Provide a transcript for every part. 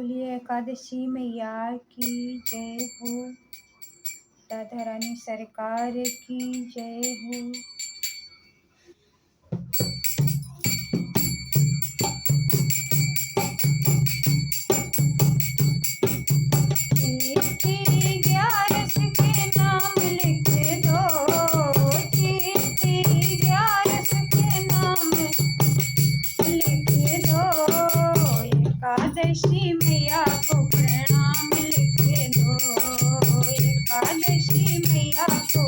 बोलिए एकादशी मैया की जय हो। राधा रानी सरकार की जय हो। चिट्ठी 11 के नाम लिख दो, चिट्ठी 11 के नाम लिख दो, एकादशी मैया को प्रणाम लिख दो, एकादशी मैया को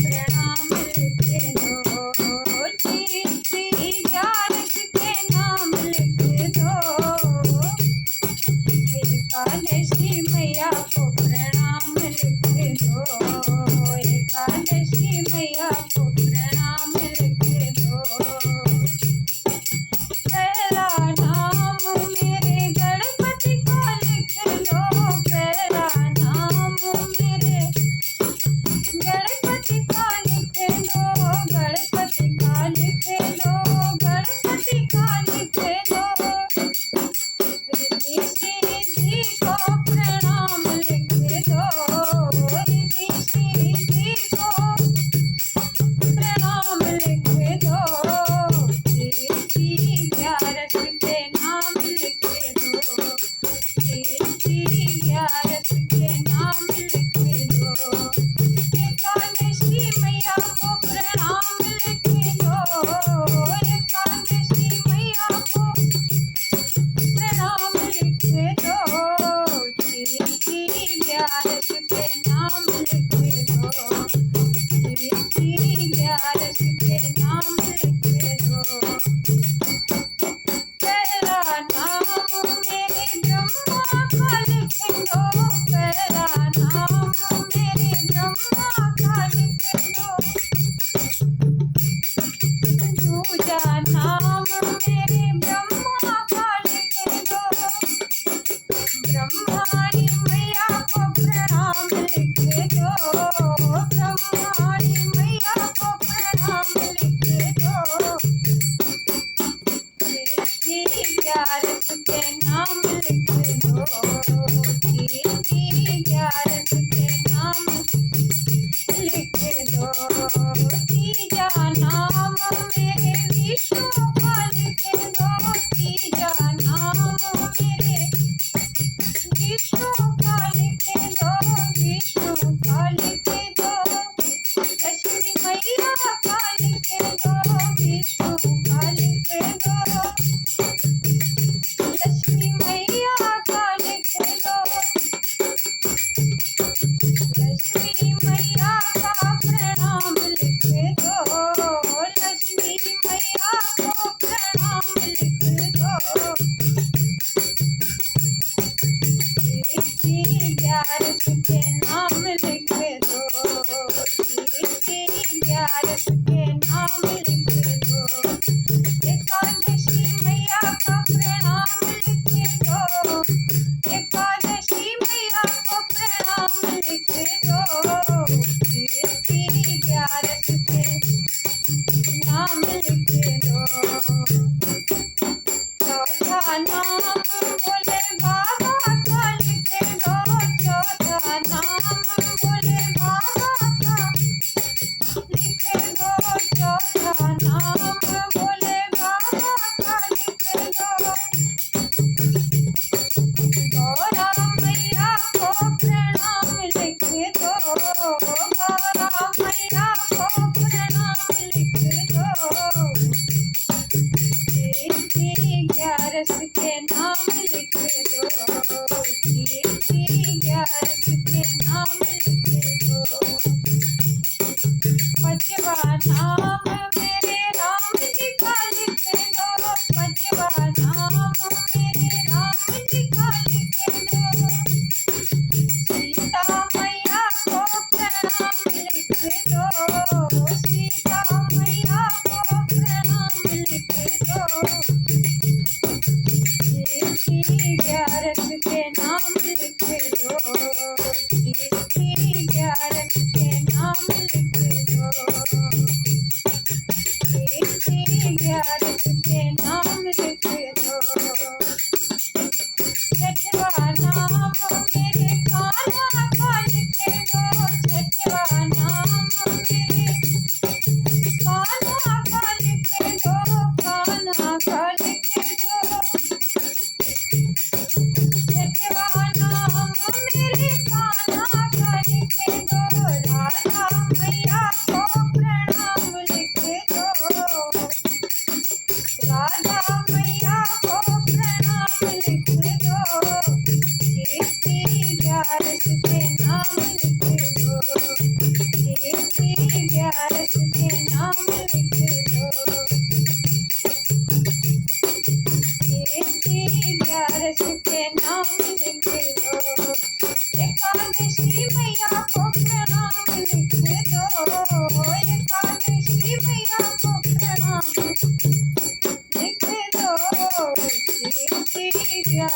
प्रणाम लिख दो, चिट्ठी 11 के नाम लिख दो, एकादशी मैया को प्रणाम लिख दो, एकादशी मैया को प्रणाम लिख दो। पहला नाम मेरे गणपति का लिख लो, पहला नाम मेरे गणपति का लिख लो, गणपति का लिख लो, गणपति का लिख लो, रिद्धि सिद्धि को प्रणाम लिख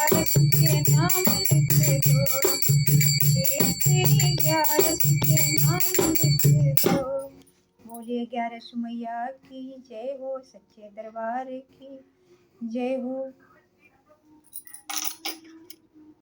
ग्यारस के नाम लिख दो, श्री ग्यारस के नाम लिख दो। बोलिए ग्यारस मैया की जय हो, सच्चे दरबार की जय हो।